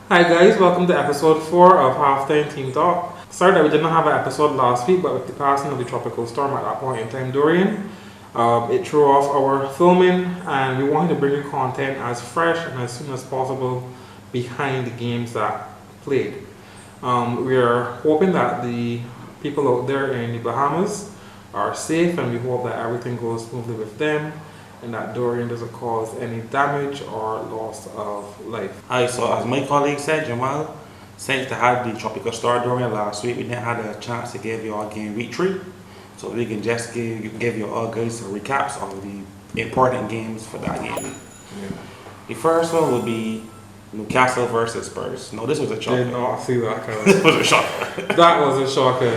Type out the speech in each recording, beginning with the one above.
Hi guys, welcome to episode 4 of Halftime Team Talk. Sorry that we did not have an episode last week, but with the passing of the tropical storm at that point in time, Dorian, it threw off our filming, and we wanted to bring you content as fresh and as soon as possible behind the games that played. We are hoping that the people out there in the Bahamas are safe, and we hope that everything goes smoothly with them and that Dorian doesn't cause any damage or loss of life. Hi, so as my colleague said, Jamal, since they had the tropical storm during last week, we didn't have a chance to give you all game week 3. So we can just give you all guys some recaps of the important games for that game. Yeah. The first one will be Newcastle versus Spurs. No, this was a shocker. Did not see that coming. This was a shocker. That was a shocker.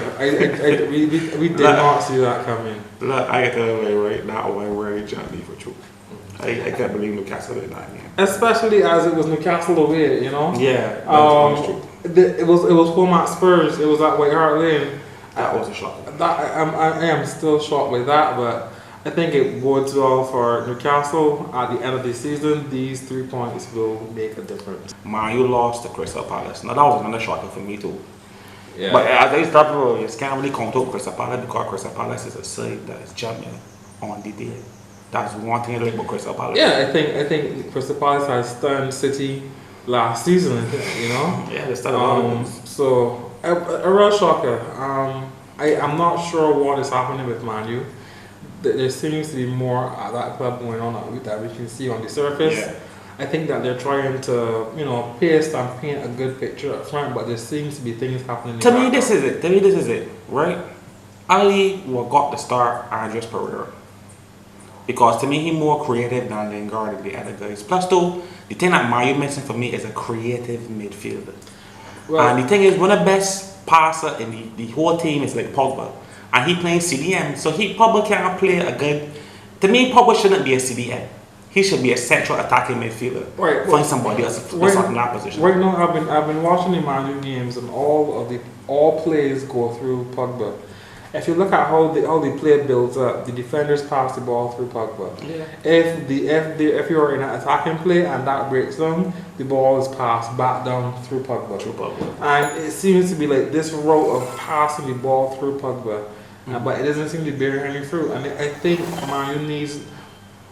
We did not see that coming. Look, I get to tell you right, that one very gently for true. I can't believe Newcastle did that game. Especially as it was Newcastle away, you know. Yeah, that's true. It was home at Spurs. It was at White Hart Lane. That was a shocker. I am still shocked by that, but I think it bodes well for Newcastle at the end of the season. These 3 points will make a difference. Man, you lost to Crystal Palace. Now that was another shocker for me too. Yeah. But as I started, you can't really count out Crystal Palace because Crystal Palace is a side that is champion on the day. That's one thing I like about Crystal Palace. Yeah, I think Crystal Palace has stunned City last season. You know. Yeah, they started. So a real shocker. I'm not sure what is happening with Man U. There seems to be more at that club going on that we can see on the surface. Yeah. I think that they're trying to, paste and paint a good picture up front, but there seems to be things happening. To me, this is it, right? Ali got the start Andres Pereira. Because to me, he's more creative than Lingard and the other guys. Plus, though, the thing that Mayu missing for me is a creative midfielder. Well, and the thing is, one of the best passer in the whole team is like Pogba. And he playing CDM, so he probably can't play a good... To me, Pogba shouldn't be a CDM. He should be a central attacking midfielder. Right. Find somebody else in that position. Right now, I've been watching the Man U games, and all plays go through Pogba. If you look at how the play builds up, the defenders pass the ball through Pogba. Yeah. If you're in an attacking play and that breaks down, the ball is passed back down through Pogba. And it seems to be like this route of passing the ball through Pogba, but it doesn't seem to be bearing any fruit. And I think Man U needs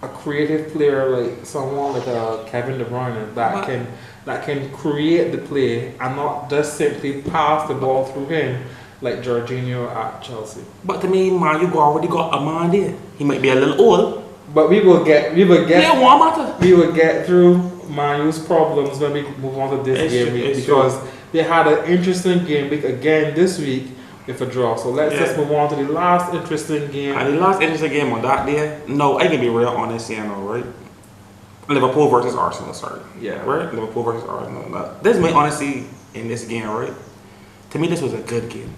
a creative player like someone like Kevin De Bruyne that can create the play and not just simply pass the ball through him like Jorginho at Chelsea. But to me, man, you already got a man there. He might be a little old, but we will get through Man U's problems when we move on to this game week because they had an interesting game week again this week with a draw. So let's just move on to the last interesting game. And the last interesting game on that day, no, I can be real honest here now, right? Liverpool versus Arsenal, sorry. Yeah. Right? Liverpool versus Arsenal. Now, this is my honesty in this game, right? To me, this was a good game.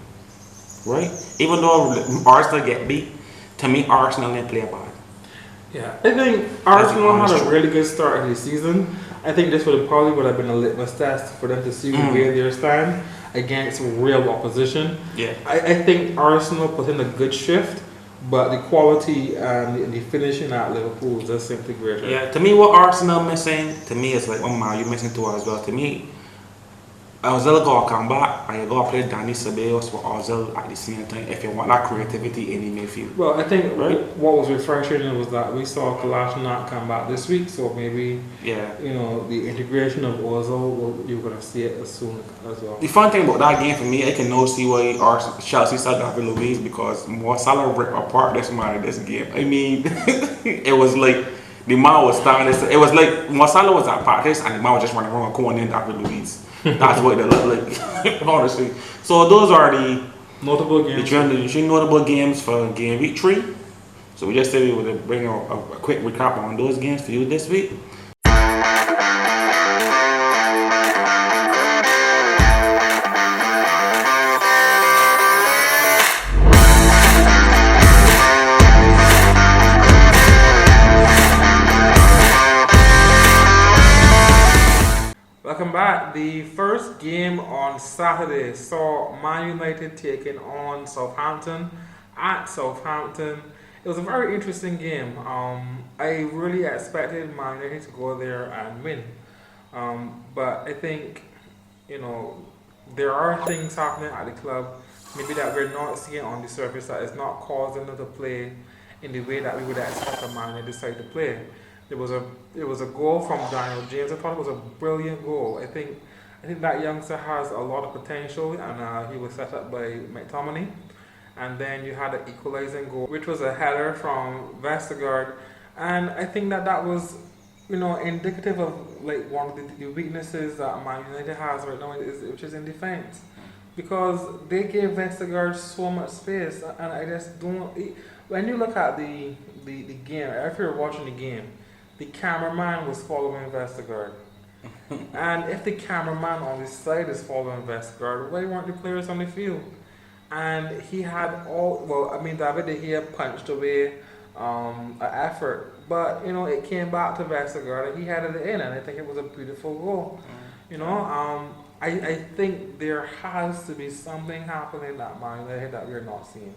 Right? Even though Arsenal get beat, to me, Arsenal didn't play bad. Yeah. I think Arsenal had a really good start of the season. I think this would have been a litmus test for them to see where they stand against real opposition. Yeah. I think Arsenal put in a good shift, but the quality and the finishing at Liverpool is just simply greater. Yeah, to me, what Arsenal missing, to me, is like, oh man, you're missing too as well. To me, Ozil got to come back and you got to play Danny Ceballos with Ozil at the same time if you want that creativity in the midfield. Well, I think what was refreshing was that we saw Kolasinac come back this week, so maybe the integration of Ozil, you're going to see it as soon as well. The fun thing about that game for me, I can now see why Chelsea started David Luiz because Mo Salah ripped apart this man in this game. I mean, it was like the man was standing. It was like Mo Salah was at practice and the man was just running around going in David Luiz. That's what they look like, honestly. So those are the notable games. The three notable games for game week 3. So we just said we would bring a quick recap on those games for you this week. Welcome back. The first game on Saturday saw Man United taking on Southampton at Southampton. It was a very interesting game. I really expected Man United to go there and win. But I think you know, there are things happening at the club, maybe that we're not seeing on the surface that is not causing them to play in the way that we would expect a man to decide to play. There was a goal from Daniel James. I thought it was a brilliant goal. I think that youngster has a lot of potential, and he was set up by McTominay. And then you had an equalizing goal, which was a header from Vestergaard, and I think that was, indicative of like one of the weaknesses that Man United has right now, which is in defense, because they gave Vestergaard so much space, and I just don't. When you look at the game, if you're watching the game, the cameraman was following Vestergaard. And if the cameraman on the side is following Vestergaard, why weren't the players on the field? And he had David De Gea punched away an effort, but it came back to Vestergaard and he headed it in, and I think it was a beautiful goal. I think there has to be something happening at Man United that we're not seeing,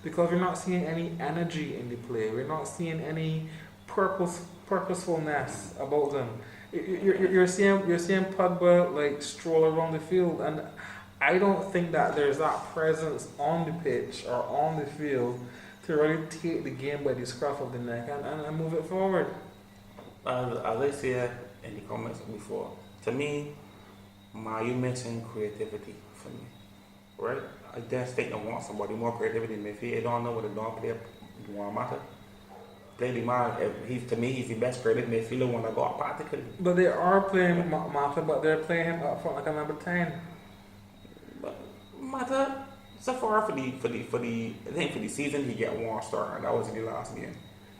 because we're not seeing any energy in the play. We're not seeing any purposefulness about them. You're seeing Pogba like stroll around the field, and I don't think that there's that presence on the pitch or on the field to really take the game by the scruff of the neck and move it forward. As I said in the comments before, to me, you mentioned creativity for me, right? I just think I want somebody more creativity in midfield. I don't know what a dog player want matter. Play the man. To me, he's the best creative midfielder when I got practically. But they are playing Mata, but they're playing him up front like a number 10. Mata, so far for the season he get one star, and that was in the last game.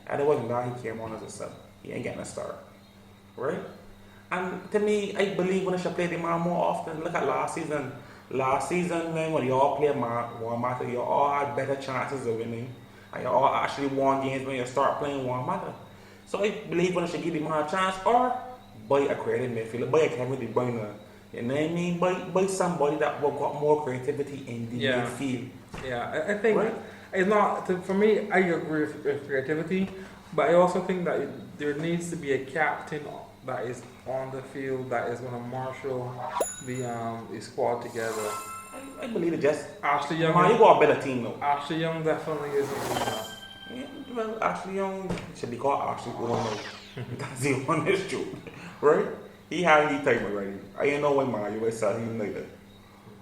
And it wasn't that he came on as a sub. He ain't getting a start, right? And to me, I believe when I should play the man more often. Look at last season. Last season, man, when you all played one Mata, you all had better chances of winning, and you all actually won games when you start playing one Mata. So I believe when I should give the man a chance, or buy a creative midfielder, buy a Kevin De Bruyne. You know what I mean? By somebody that will got more creativity in the midfield. Yeah, I think it's not. For me, I agree with creativity, but I also think that there needs to be a captain that is on the field that is going to marshal the squad together. I believe it just Ashley Young. Man, you got a better team though. Ashley Young definitely isn't doing that. Yeah, well, Ashley Young should be called Ashley Young. That's the honest truth, right? He had his time already. I ain't know when Man U said him later.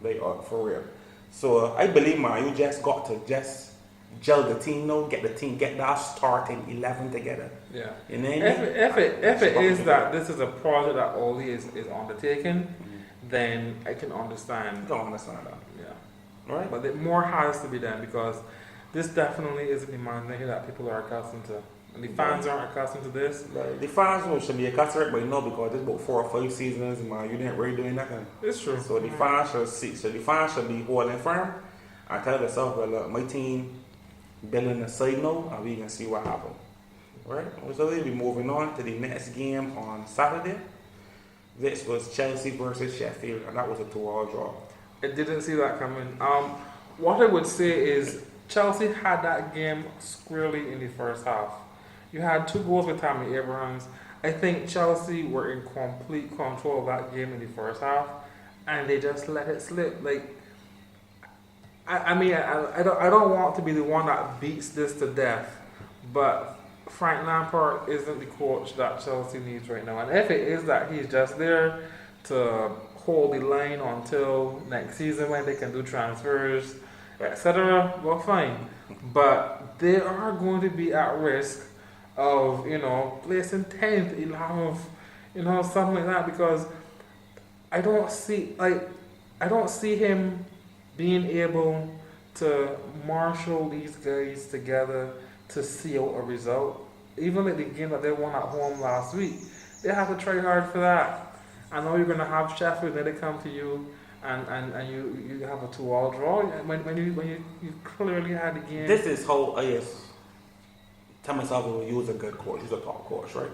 They are for real. So I believe Man U just got to just gel the team now, get that starting 11 together. Yeah. You know what if it is that this is a project that Oli is undertaking, then I can understand. I don't understand that. Yeah. Right? But more has to be done, because this definitely isn't the Man United that people are accustomed to. And the fans aren't accustomed to this. The fans should be accustomed, but because it's about 4 or 5 seasons, man, you didn't really do nothing. It's true. So the fans should see. So the fans should be holding firm. I tell yourself, well, look, my team building a side now, and we can see what happens. Right? So we'll be moving on to the next game on Saturday. This was Chelsea versus Sheffield, and that was a 2-2 draw. I didn't see that coming. What I would say is Chelsea had that game squarely in the first half. You had 2 goals with Tammy Abrahams. I think Chelsea were in complete control of that game in the first half, and they just let it slip. Like, I don't want to be the one that beats this to death, but Frank Lampard isn't the coach that Chelsea needs right now. And if it is that he's just there to hold the line until next season when they can do transfers, etc., well, fine. But they are going to be at risk of, placing 10th, 11th, something like that, because I don't see him being able to marshal these guys together to see out a result. Even like the game that they won at home last week, they have to try hard for that. I know you're going to have Sheffield, then they come to you and you have a 2-2 draw when you clearly had the game. This is how tell myself he was a good coach. He's a top coach, right?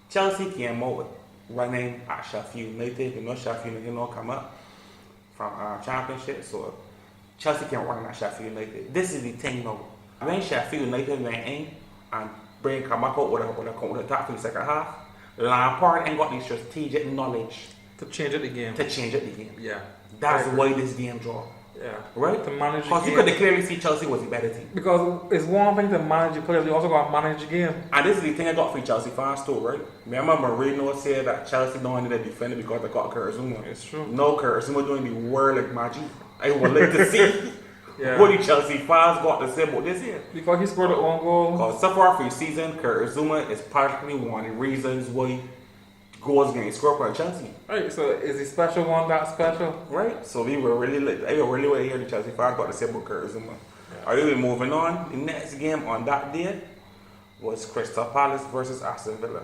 Chelsea came out with running at Sheffield United. Sheffield United come up from Championship, so Chelsea came running at Sheffield United. This is the thing though. When Sheffield United went in and come back out with a attack for the second half, Lampard ain't got the strategic knowledge To change it the game. To change it the game. Yeah. That's why this game draw. Yeah. Right? To manage the Because game. you could clearly see Chelsea was the better team. Because it's one thing to manage the players, you also got to manage the game. And this is the thing I got for Chelsea fans too, right? Remember Mourinho said that Chelsea don't need a defender because they got Kurtzuma. It's true. No, Kurtzuma doing the world like magic. I would like to see Yeah. what the Chelsea fans got to say about this year. Because he scored a own goal. Because so far for the season, Kurtzuma is practically one of the reasons why goals getting scored for Chelsea. Right, so is the special one that special? Right? So we were really like, I really want to hear the Chelsea fans got to say about Kurtzuma. Are we moving on? The next game on that day was Crystal Palace versus Aston Villa.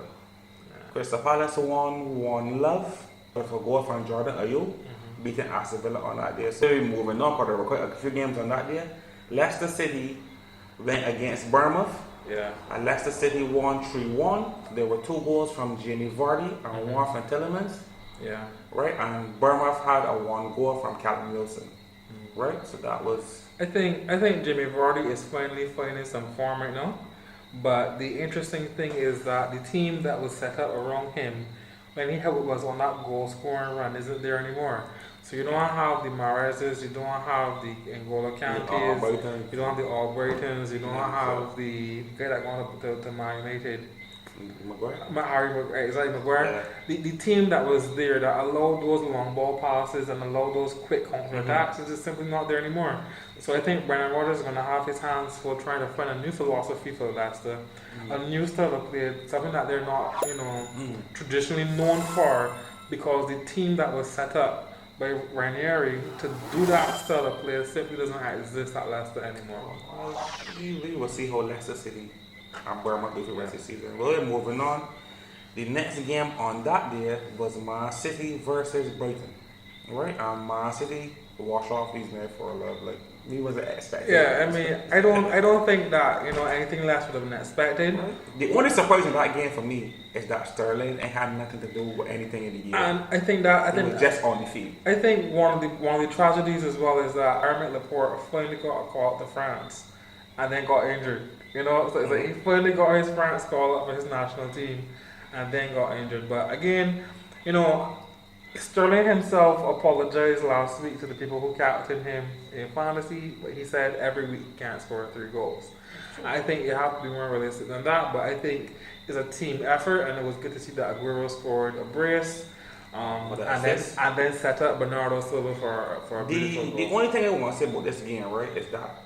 Crystal Palace won 1-0 with a goal from Jordan Ayew, beating Aston Villa on that day. So we're moving on because there were quite a few games on that day. Leicester City went against Bournemouth. Yeah. And Leicester City won 3-1. There were 2 goals from Jamie Vardy and 1 from Tielemans. Yeah. Right? And Bournemouth had a 1 goal from Callum Wilson. Right? So that was... I think Jamie Vardy is finally finding some form right now. But the interesting thing is that the team that was set up around him when he was on that goal scoring run isn't there anymore. So you don't have the Mahrezes, you don't have the N'Golo Kantés, you don't have the Albrightons, you don't have the guy that going to Man United. Maguire? Exactly, Maguire. Yeah. The team that was there that allowed those long ball passes and allowed those quick counter attacks is just simply not there anymore. So I think Brendan Rodgers is going to have his hands full trying to find a new philosophy for Leicester, a new style of play, something that they're not, traditionally known for, because the team that was set up by Ranieri to do that style of play simply doesn't exist at Leicester anymore. We will see how Leicester City and Bournemouth do for the rest of the season. Well, we're moving on. The next game on that day was Man City versus Brighton. Right? And Man City wash off these men for love. Like, we wasn't expecting. Yeah, I mean, I don't think that anything less would have been expected. Right? The only surprise in that game for me is that Sterling ain't had nothing to do with anything in the game. And I think it was just on the field. I think one of the tragedies as well is that Pierre-Emerick Laporte finally got a call up to France and then got injured. So it's like he finally got his France call up for his national team and then got injured. But again, Sterling himself apologized last week to the people who captained him in fantasy, but he said every week he can't score 3 goals. I think you have to be more realistic than that, but I think it's a team effort, and it was good to see that Aguero scored a brace, and then set up Bernardo Silva for a beautiful goal. The only thing I want to say about this game, right, is that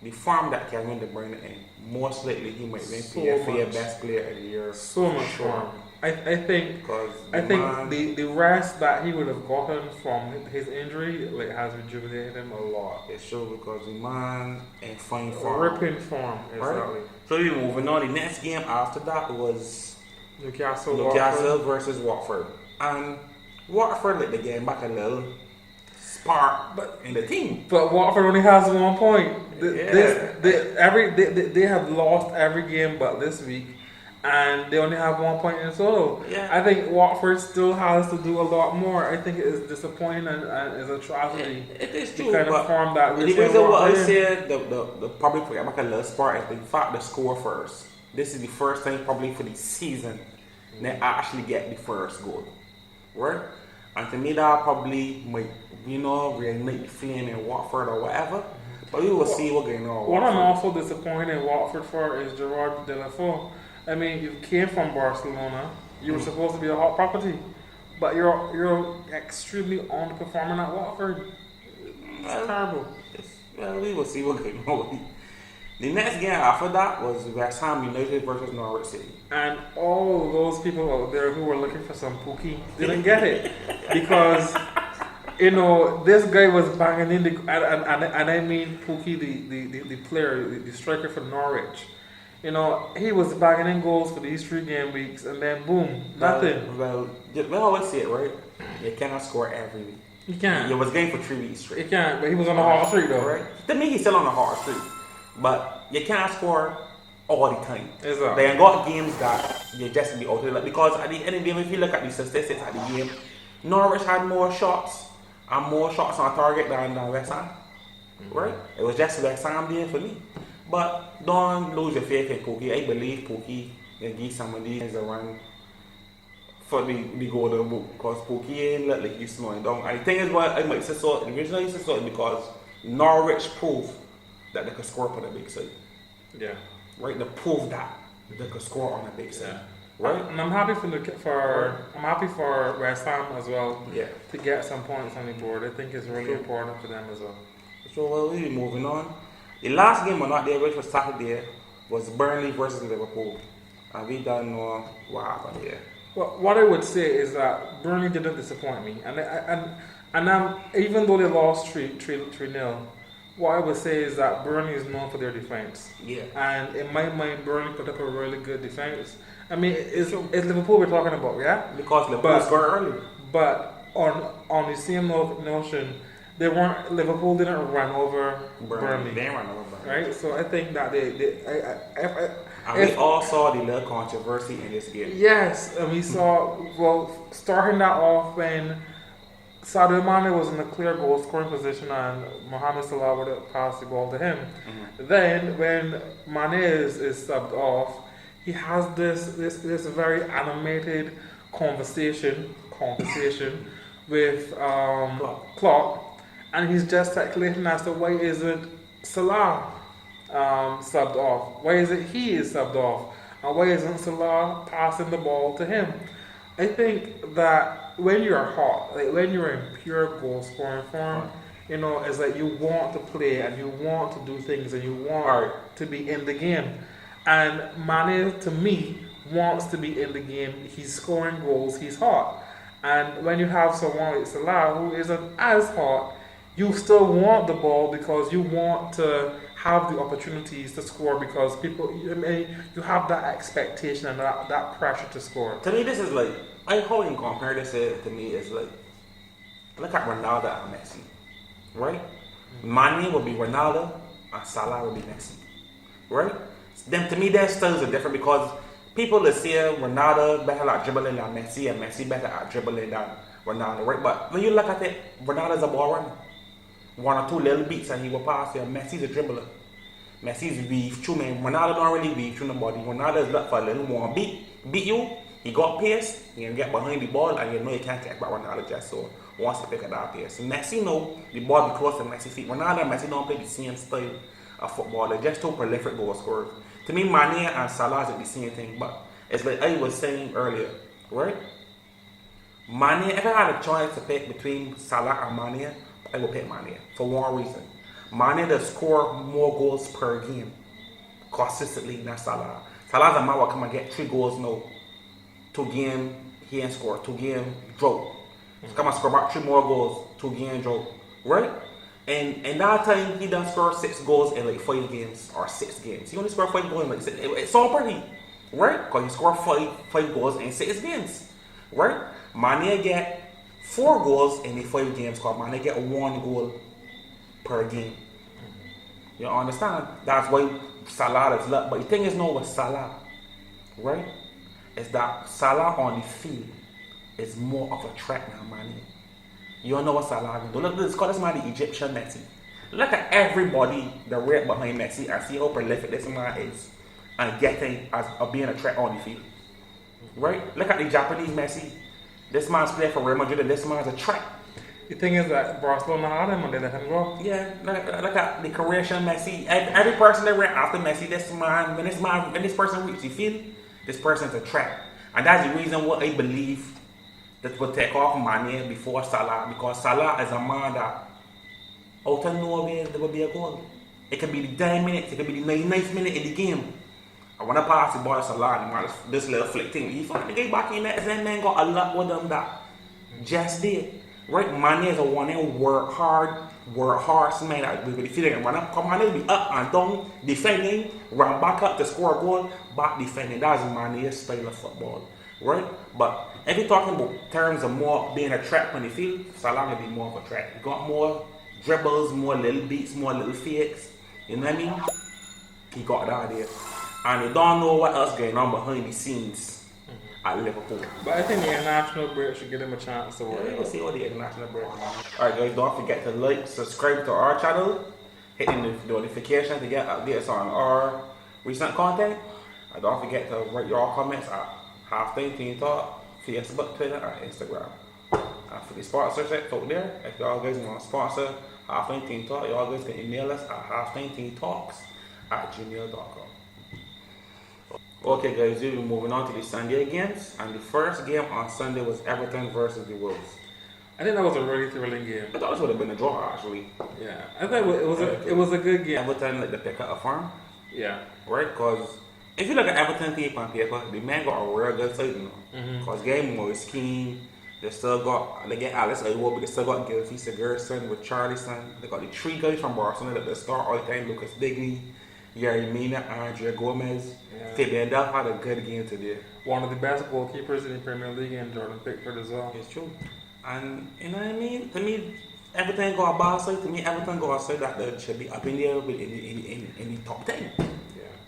the form that Kevin De Bruyne in, most likely he might win PFA best player of the year. So much form. I think the rest that he would have gotten from his injury has rejuvenated him a lot. It's true, because the man in fine form. Ripping form, exactly. Right? So we're moving on. The next game after that was Newcastle versus Watford. And Watford let the game back a little spark in the team. But Watford only has 1 point. They have lost every game but this week. And they only have 1 point in total. Yeah. I think Watford still has to do a lot more. I think it is disappointing and is a tragedy. It is true. The kind of form that the reason why I said the probably for like a little spark is the fact they score first. This is the first time probably for the season they actually get the first goal. Right? And to me that probably might, reignite the flame in Watford or whatever. But we will see what's going on. What I'm also disappointed in Watford for is Gerard Deulofeu. I mean, you came from Barcelona. You were supposed to be a hot property, but you're extremely underperforming at Watford. It's terrible. We will see what's going on. The next game after that was West Ham United versus Norwich City. And all those people out there who were looking for some Pookie didn't get it because this guy was banging in and I mean Pookie, the player, the striker for Norwich. He was bagging in goals for these 3 game weeks, and then boom, nothing. Well, I always say it, right? You cannot score every week. You can't. You was game for 3 weeks straight. You can't, but he was on a hot streak though. Right? To me, he's still on a hot streak. But you can't score all the time. Exactly. They got games that you just be out of, because at the end of the game, if you look at the statistics at the game, Norwich had more shots on target than West Ham. Right? It was just West Ham there for me. But don't lose your faith in Pookie. I believe Pookie can give some of these a run for the golden boot because Pookie looked like he's slowing down. And the thing is, what I might say so, the reason I used to sort because Norwich proved that they could score on a big side. Yeah. Right? They proved that they could score on a big side. Yeah. Right? And I'm happy I'm happy for West Ham as well. Yeah. To get some points on the board. I think it's really important for them as well. So we'll be moving on. The last game we're not there, which was Saturday, was Burnley versus Liverpool. And we don't know what happened here. Well, what I would say is that Burnley didn't disappoint me, and even though they lost 3-0, what I would say is that Burnley is known for their defense. Yeah. And in my mind, Burnley put up a really good defense. I mean, it's Liverpool we're talking about, yeah. Because Liverpool scored early. But on the same notion, Liverpool didn't run over Burnley. They ran over Burnley. Right. So I think that we all saw the little controversy in this game. Yes, and we saw, starting that off when Sadio Mane was in a clear goal scoring position and Mohamed Salah would have passed the ball to him. Mm-hmm. Then when Mane is subbed off, he has this very animated conversation with Klopp, and he's just speculating as to why isn't Salah subbed off? Why is it he is subbed off? And why isn't Salah passing the ball to him? I think that when you're hot, like when you're in pure goal scoring form, it's like you want to play and you want to do things and you want to be in the game. And Mane, to me, wants to be in the game. He's scoring goals, he's hot. And when you have someone like Salah who isn't as hot, you still want the ball because you want to have the opportunities to score because you have that expectation and that pressure to score. To me, this is like, how you compare this to me is like, look at Ronaldo and Messi, right? Mane would be Ronaldo and Salah would be Messi, right? Then to me, their styles are different because people that say Ronaldo better at dribbling than Messi and Messi better at dribbling than Ronaldo, right? But when you look at it, Ronaldo's a ball runner. One or two little beats and he will pass you. Messi's a dribbler. Messi's weave through, man. Ronaldo don't really weave through nobody. Ronaldo is look for a little more beat you. He got pace. He can get behind the ball and you know you can't catch back Ronaldo just so wants to pick up that pace. Messi know the ball be close to Messi's feet. Ronaldo and Messi don't play the same style of football. They're just two prolific goal scorers. To me, Mane and Salah is the same thing, but it's like I was saying earlier, right? Mane, if I had a choice to pick between Salah and Mane, I would pick Mane for one reason. Mane does score more goals per game consistently than Salah. Salah's a man will come and get 3 goals now. 2 games, he ain't score. 2 games, drop. Come and score about 3 more goals, 2 games, drop. Right? And in that time, he done score 6 goals in like 5 games or 6 games. He only scored 5 goals in like 6. It's all pretty. Right? Because he scored 5 goals in 6 games. Right? Mane get 4 goals in the 5 games because Mane get 1 goal per game. You understand? That's why Salah is luck. But the thing is now with Salah, right? Is that Salah on the field is more of a threat than Mane. You don't know what Salah is doing. Look, this man the Egyptian Messi. Look at everybody that right behind Messi and see how prolific this man is and getting as being a threat on the field. Right? Look at the Japanese Messi. This man's playing for Real Madrid and this man's a threat. The thing is that Barcelona had him and they let him go. Yeah, look at the Croatian Messi. Every person that ran after Messi, when this person reaches the field, this person's a threat. And that's the reason why I believe that will take off Mane before Salah, because Salah is a man that out of nowhere there will be a goal. It can be the 10 minutes, it can be the 99th minute in the game. I want to pass the ball to Salah, this little flick thing. He found the guy back in there, and man got a lot with them that just did. Right, Mane is a one in work hard, man that will be feeling run up. Come on, he'll be up and down, defending, run back up to score a goal, back defending. That's Mane's style of football. Right? But if you're talking about terms of more being a threat on the field, Salah will be more of a threat. He got more dribbles, more little beats, more little fakes. You know what I mean? He got that there. And you don't know what else going on behind the scenes at Liverpool. But I think the international break should give him a chance to work. Yeah, you see all the international break. Alright guys, don't forget to like, subscribe to our channel, hit the notification to get updates on our recent content. And don't forget to write your comments at halftime team talk Facebook, Twitter, and Instagram. For the sponsorship out there, if y'all guys want to sponsor Half-Time Team Talk, y'all guys can email us at halftimeteamtalks@gmail.com. Okay guys, we'll be moving on to the Sunday games, and the first game on Sunday was Everton versus the Wolves. I think that was a really thrilling game. I thought this would have been a draw actually. Yeah, I think it was a good game. Everton like the pick up a farm. Yeah. Right, because if you look at Everton team on paper, the man got a real good side, you know. Because game was Kane, they get Alexandre, but they still got Gilfie, Sigurdsson, with Richarlison. They got the three guys from Barcelona that they start all the time: Lucas Digne, Yerry Andre Gomez. Fabian Delph had a good game today. One of the best goalkeepers in the Premier League, and Jordan Pickford as well. It's true. And you know what I mean? To me, everything got a bad side. To me, everything got a side that they should be up in there with in the top 10. Yeah.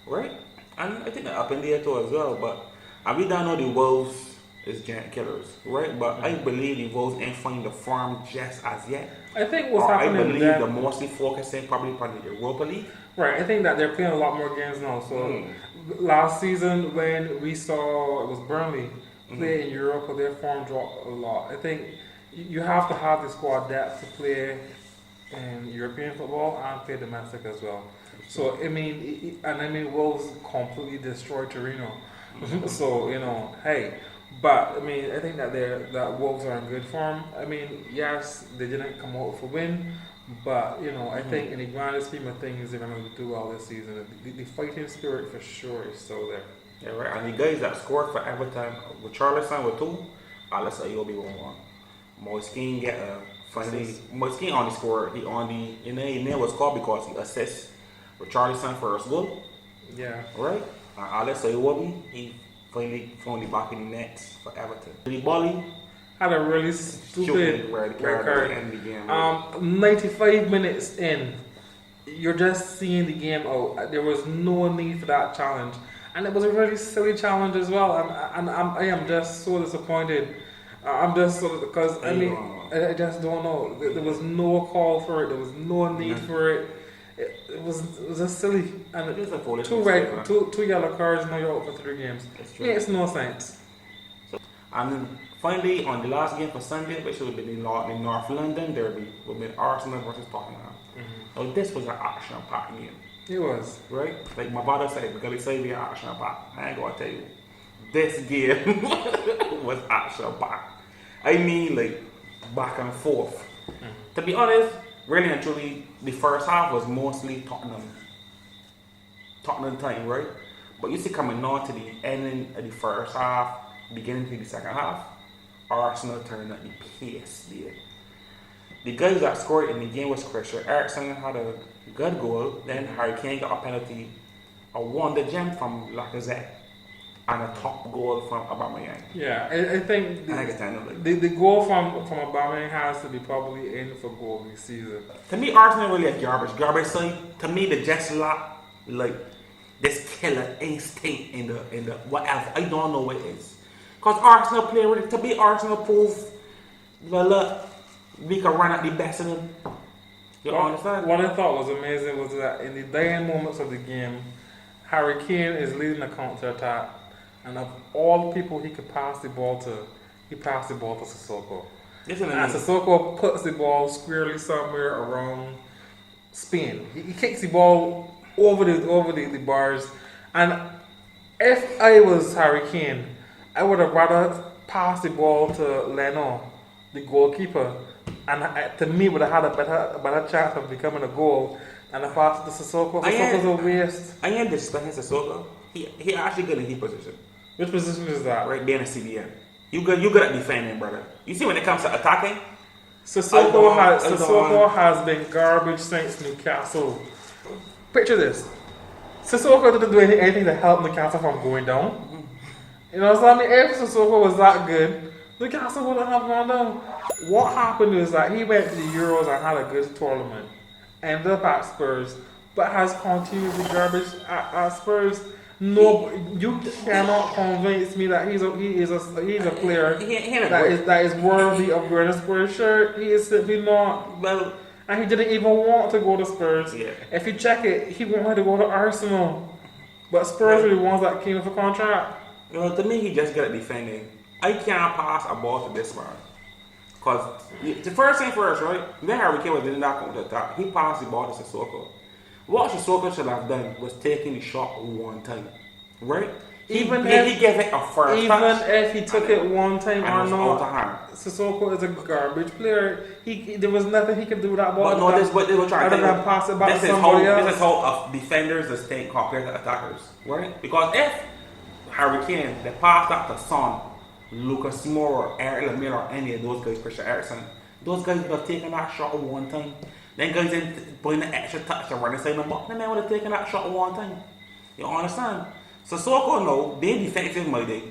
Right? And I think they're up in there too as well. But I really don't know the Wolves is giant killers, right? But I believe the Wolves ain't finding the form just as yet. I think what's happening. I believe they're mostly focusing probably on the Europa League. Right, I think that they're playing a lot more games now. So last season when we saw it was Burnley play in Europe, their form dropped a lot. I think you have to have the squad depth to play in European football and play domestic as well. So I mean, Wolves completely destroyed Torino. So hey. But I mean, I think that Wolves are in good form. I mean, yes, they didn't come out with a win, but I think in the grand scheme of things, they're going to do well this season. The fighting spirit for sure is still there. Yeah, right. And the guys that scored for Everton, with Richarlison with 2, Alex Iwobi with 1. Moiskin get a finally. Moiskin only scored. He name was called because he assists Richarlison first goal. Yeah. Right. And Alex Iwobi, he finally back in the nets for Everton. Boly had a really stupid red card. In the game. 95 minutes in, you're just seeing the game out. There was no need for that challenge, and it was a really silly challenge as well. I am just so disappointed. I'm just because I just don't know. There was no call for it. There was no need for it. It was just silly, and two yellow cards, now you're out for 3 games. It makes no sense. And finally, on the last game for Sunday, which would be the North London derby, would be Arsenal versus Tottenham. Now this was an action-packed game. It was, right? Like my brother said, because he said we are action-packed. I ain't gonna tell you, this game was action-packed. I mean, like back and forth. To be honest. Really and truly, the first half was mostly Tottenham time, right? But you see, coming on to the ending of the first half, beginning to the second half, Arsenal turned up the pace there. The guys that scored in the game was Christain. Eriksen had a good goal, then Harry Kane got a penalty, a wonder gem from Lacazette, and a top goal from Aunameyang. Yeah, I think the goal from Aunameyang has to be probably in for goal this season. To me, Arsenal really a garbage side. To me, they just lack like this killer instinct in the whatever. I don't know what it is. Cause Arsenal play really to be Arsenal proof. Look, we can run at the best in them. You understand? What I thought was amazing was that in the dying moments of the game, Harry Kane is leading the counter attack. And of all people he could pass the ball to, he passed the ball to Sissoko. And Sissoko puts the ball squarely somewhere around Spain. He kicks the ball over the bars. And if I was Harry Kane, I would have rather passed the ball to Leno, the goalkeeper, and to me would have had a better chance of becoming a goal than a pass to Sissoko. Sissoko's a waste. I ain't disrespecting Sissoko. He actually good in his position. Which position is that? Right, being a CDM. You good at defending, brother. You see when it comes to attacking? Sissoko has been garbage since Newcastle. Picture this. Sissoko didn't do anything to help Newcastle from going down. You know what I mean? If Sissoko was that good, Newcastle wouldn't have gone down. What happened is that he went to the Euros and had a good tournament. Ended up at Spurs, but has continued the garbage at Spurs. No, you cannot convince me that he's a player that is worthy of wearing a Spurs shirt. He is simply not. Well, and he didn't even want to go to Spurs. Yeah. If you check it, he wanted to go to Arsenal, but Spurs were the ones that came with a contract. Well, to me, he just good at defending. I can't pass a ball to this man. Because the first thing first, right? Then Harry Kane was in that counter attack. He passed the ball to Sissoko. What Sissoko should have done was taking the shot one time, right? He gave it a first touch. Even if he took it one time or not, Sissoko is a garbage player. There was nothing he could do with that ball. But no, this is what they were trying to do. Pass it back to somebody else. This is how defenders distinct compared to attackers, right? Because if Harry Kane, they passed that to Son, Lucas Moura, Eric Lamela, or any of those guys, Christian Eriksen, those guys would have taken that shot one time. Then guys didn't put in the extra touch to run inside the box. The man would have taken that shot one time. You understand? So Sissoko, no, they defensive minded.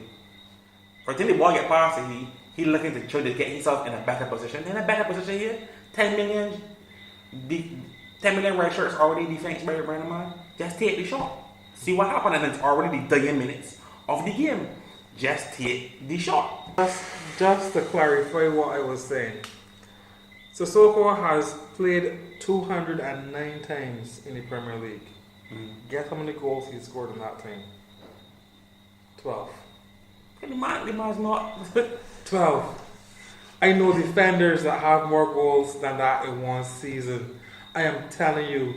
For the ball get past it, he looking to try to get himself in a better position. In a better position here, 10 million red shirts already defense by Brandon man. Just take the shot. See what happened, and it's already the 30 minutes of the game. Just take the shot. Just to clarify what I was saying. Sissoko has played 209 times in the Premier League. Guess how many goals he scored in that time? 12. The man's not 12. I know defenders that have more goals than that in one season. I am telling you,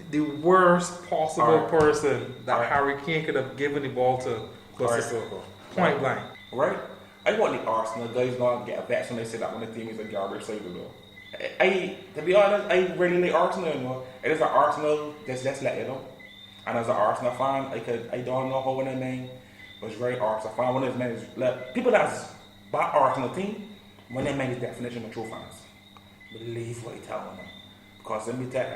the worst possible person that Harry Kane could have given the ball to was Sissoko. Point blank. Right? I want the Arsenal guys not get a bet when they say that when the team is a garbage side though. To be honest, I really like Arsenal. You know? It is an Arsenal just let you know. And as an Arsenal fan, I don't know how Aunameyang was very Arsenal fan. One of his men is like, people that's bought Arsenal team, when they make the definition of true fans, believe what you tell them. Because let me tell you,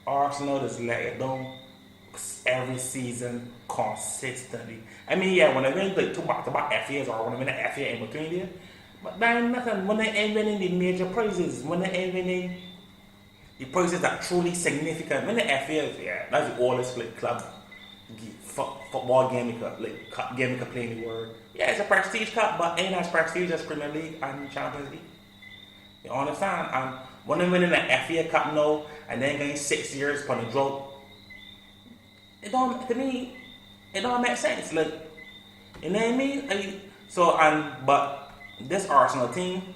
Arsenal just let you down every season consistently. I mean, yeah, when they win like 2 back-to-back FAs or when they win an FA in between there, but that ain't nothing. When they ain't winning the major prizes, when they ain't winning the prizes that truly significant, when the FAs, yeah, that's the oldest like club football game you could play in the world. Yeah, it's a prestige cup, but ain't as prestige as Premier League and Champions League. You understand? And when they winning an FA Cup now and then getting 6 years upon a drought, to me, it don't make sense. Like, you know what I mean? But this Arsenal team,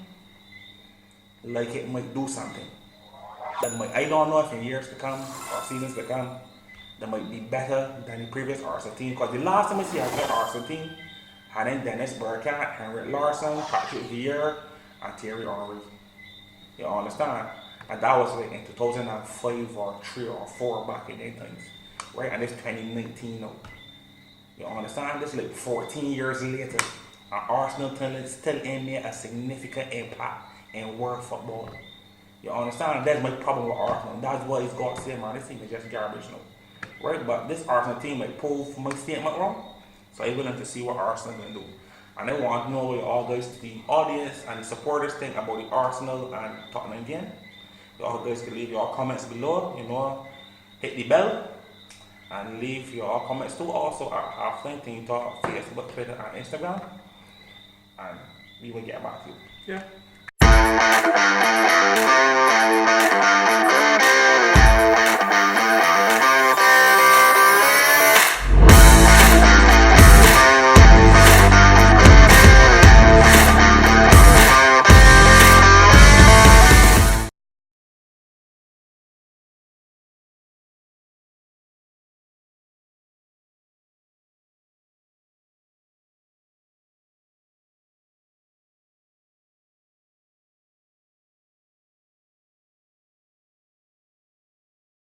like, it might do something. I don't know if in years to come or seasons to come, they might be better than the previous Arsenal team. Because the last time I see a good Arsenal team had in Dennis Bergkamp, Henrik Larsson, Patrick Vieira, and Thierry Henry. You understand? And that was like in 2005 or 3 or 4 back in the times. Right? And it's 2019 now. You understand? This is like 14 years later. And Arsenal still ain't made a significant impact in world football. You understand? That's my problem with Arsenal. That's what he's got to say, man. This team is just garbage now. Right? But this Arsenal team might prove my statement wrong. So I'm willing to see what Arsenal going to do. And I want to know what all guys, the audience and the supporters think about the Arsenal and Tottenham game. Y'all guys can leave your comments below. You know, hit the bell. And leave your comments too. Also at Halftime Team Talk, Facebook, Twitter, and Instagram. And we will get back to you. Yeah.